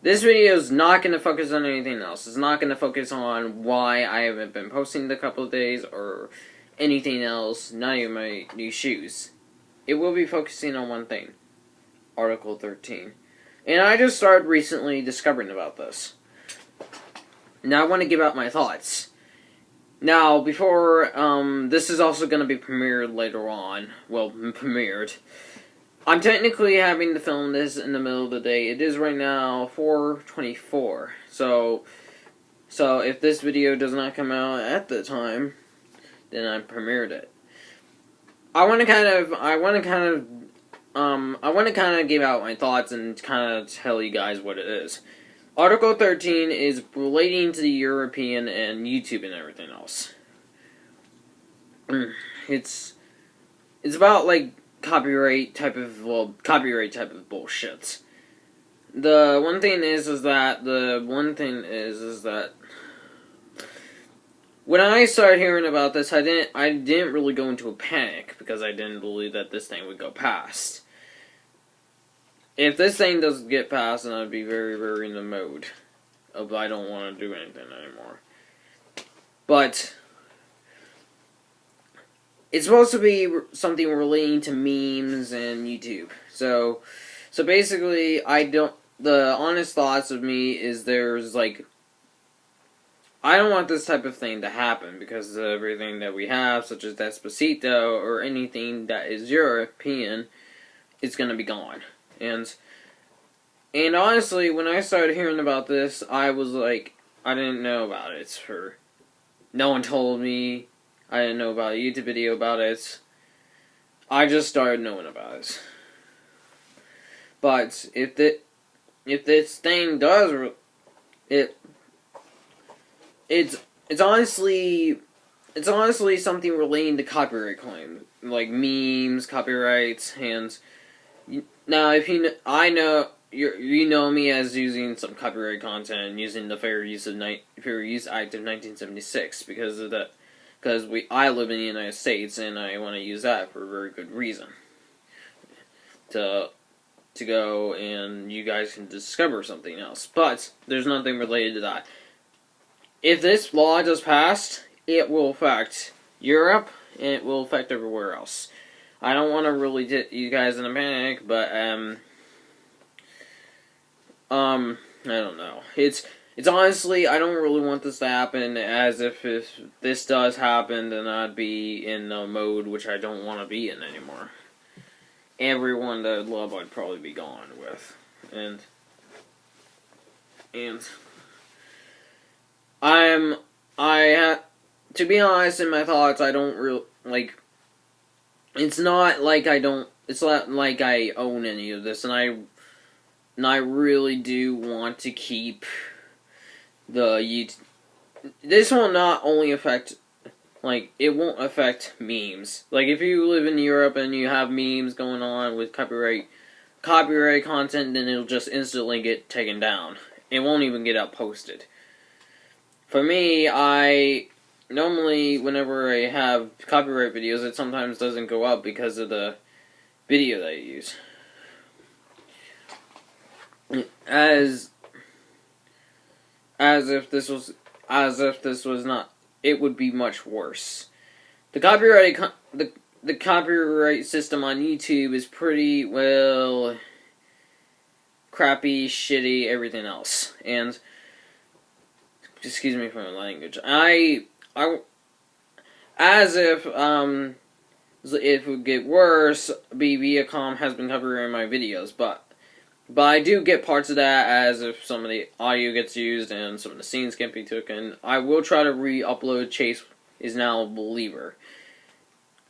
This video is not going to focus on anything else. It's not going to focus on why I haven't been posting in a couple of days or anything else, not even my new shoes. It will be focusing on one thing. Article 13. And I just started recently discovering about this. Now I want to give out my thoughts. Now, before, this is also going to be premiered later on. Well, premiered. I'm technically having to film this in the middle of the day. It is right now 4:24. So if this video does not come out at the time, then I premiered it. I want to kind of give out my thoughts and kind of tell you guys what it is. Article 13 is relating to the European and YouTube and everything else. It's about like copyright type of bullshit. The one thing is that when I started hearing about this, I didn't really go into a panic because I didn't believe that this thing would go past. If this thing doesn't get past, then I'd be very, very in the mode of I don't want to do anything anymore. But it's supposed to be something relating to memes and YouTube. So basically, the honest thoughts of me is I don't want this type of thing to happen because of everything that we have, such as Despacito or anything that is European, it's gonna be gone. And honestly, when I started hearing about this, I was like, I didn't know about it. No one told me. I didn't know about a YouTube video about it. I just started knowing about it. But if this thing does, it's honestly something relating to copyright claim, like memes, copyrights, and now if you know me as using some copyright content using the Fair Use Act of 1976 because I live in the United States and I want to use that for a very good reason. To go and you guys can discover something else. But there's nothing related to that. If this law does pass, it will affect Europe and it will affect everywhere else. I don't want to really get you guys in a panic, but I don't know. It's honestly, I don't really want this to happen, as if this does happen, then I'd be in a mode which I don't want to be in anymore. Everyone that I love I'd probably be gone with. And to be honest, in my thoughts, I don't really, it's not like I own any of this, and I really do want to keep the YouTube. This will not only affect, it won't affect memes. Like, if you live in Europe and you have memes going on with copyright content, then it'll just instantly get taken down. It won't even get posted. For me, normally, whenever I have copyright videos, it sometimes doesn't go up because of the video that I use. As if this was not, it would be much worse. The copyright system on YouTube is pretty, well, crappy, shitty, everything else. And excuse me for my language. As if it would get worse, Viacom has been covering my videos, but I do get parts of that, as if some of the audio gets used and some of the scenes can't be taken. I will try to re-upload Chase Is Now a Believer.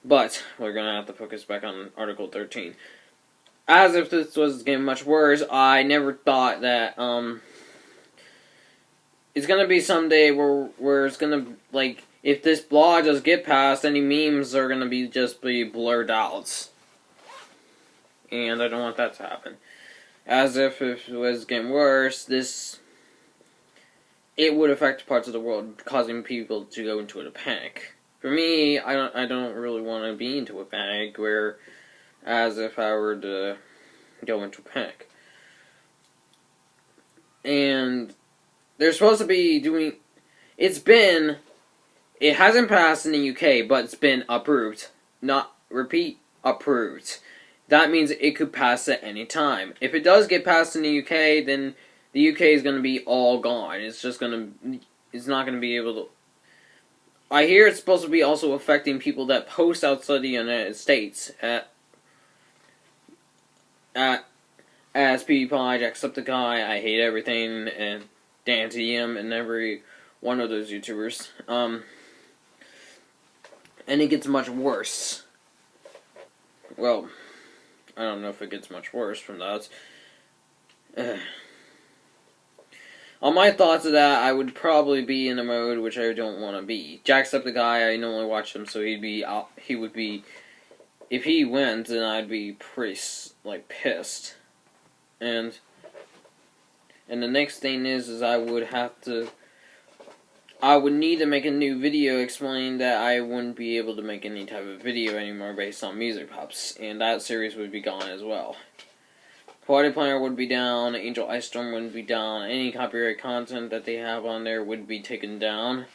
But we're gonna have to focus back on Article 13. As if this was getting much worse, I never thought that it's gonna be someday where it's gonna, if this law does get passed, any memes are gonna be blurred out. And I don't want that to happen. As if it was getting worse, it would affect parts of the world, causing people to go into a panic. For me, I don't really want to be into a panic, as if I were to go into a panic. and they're supposed to be doing. It hasn't passed in the UK, but it's been approved. Not repeat, approved. That means it could pass at any time. If it does get passed in the UK, then the UK is going to be all gone. It's not going to be able to. I hear it's supposed to be also affecting people that post outside the United States at as PewDiePie, Jacksepticeye, I Hate Everything, and DanTM, and every one of those YouTubers. And it gets much worse. Well, I don't know if it gets much worse from that. On my thoughts of that, I would probably be in a mode which I don't want to be. Jacksepticeye, I normally watch him, so he would be, if he wins, then I'd be pretty, pissed. And the next thing is I would need to make a new video explaining that I wouldn't be able to make any type of video anymore based on Music Pups, and that series would be gone as well. Party Planner would be down, Angel Ice Storm would be down, any copyright content that they have on there would be taken down.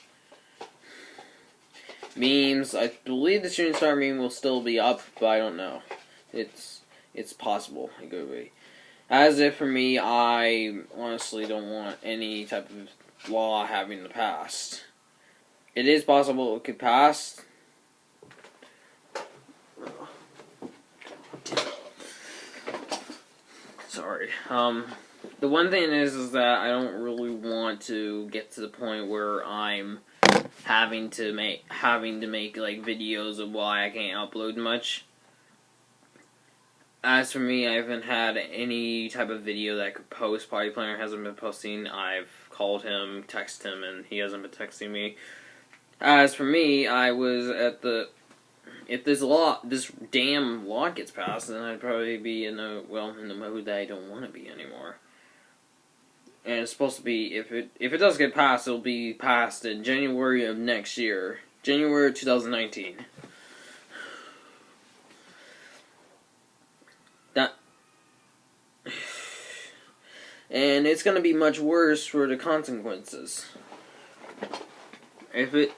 Memes, I believe the Shooting Star meme will still be up, but I don't know. It's possible it could be. As if for me, I honestly don't want any type of law having to pass. It is possible it could pass. Sorry. The one thing is that I don't really want to get to the point where I'm having to make videos of why I can't upload much. As for me, I haven't had any type of video that I could post. Party Planner hasn't been posting. I've called him, texted him, and he hasn't been texting me. As for me, I was at the... If this damn law gets passed, then I'd probably be in the mode that I don't want to be anymore. And it's supposed to be, if it does get passed, it'll be passed in January of next year. January of 2019. And it's going to be much worse for the consequences. If it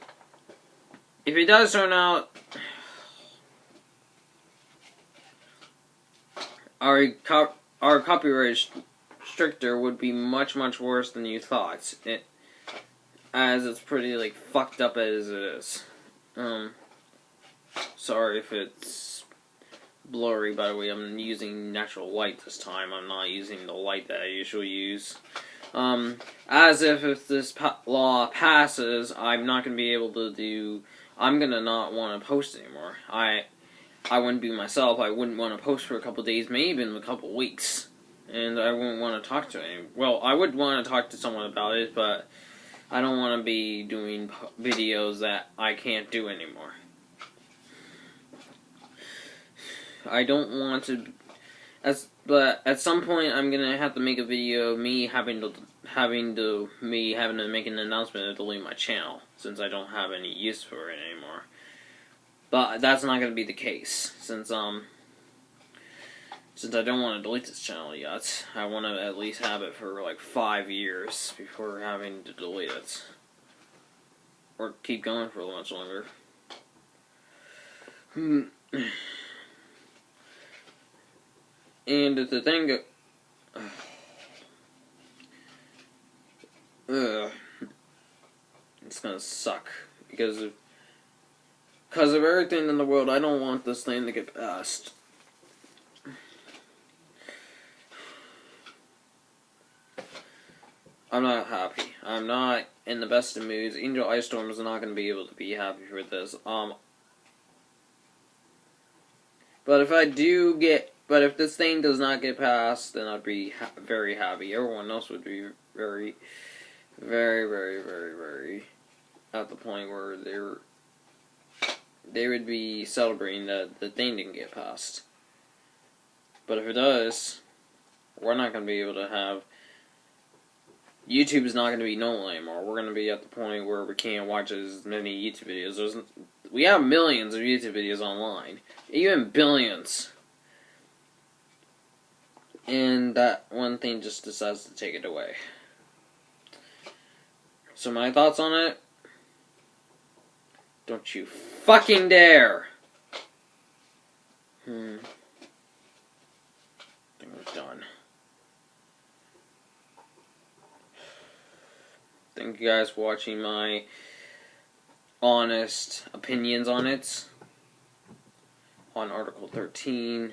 does turn out our copyright stricter would be much worse than you thought. As it's pretty fucked up as it is. Sorry if it's blurry, by the way. I'm using natural light this time. I'm not using the light that I usually use. As if this law passes, I'm not going to be able to do... I'm going to not want to post anymore. I wouldn't be myself. I wouldn't want to post for a couple days, maybe even a couple weeks. And I wouldn't want to talk to anyone. Well, I would want to talk to someone about it, but I don't want to be doing videos that I can't do anymore. I don't want to... But at some point, I'm gonna have to make a video of me having to make an announcement to delete my channel, since I don't have any use for it anymore. But that's not gonna be the case, since I don't want to delete this channel yet. I want to at least have it for 5 years before having to delete it, or keep going for much longer. And the thing, it's gonna suck because of everything in the world. I don't want this thing to get passed. I'm not happy. I'm not in the best of moods. Angel Ice Storm is not gonna be able to be happy for this. But if this thing does not get passed, then I'd be very happy. Everyone else would be very, very, very, very, very at the point where they would be celebrating that the thing didn't get passed. But if it does, we're not going to be able to have... YouTube is not going to be normal anymore. We're going to be at the point where we can't watch as many YouTube videos. We have millions of YouTube videos online. Even billions. and that one thing just decides to take it away. So my thoughts on it? Don't you fucking dare! I think we're done. Thank you guys for watching my honest opinions on it. On Article 13.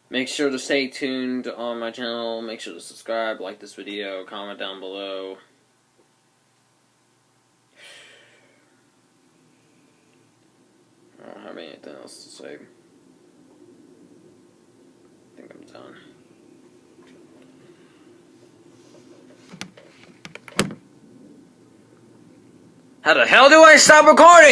Make sure to stay tuned on my channel. Make sure to subscribe, like this video, comment down below. I don't have anything else to say. I think I'm done. How the hell do I stop recording?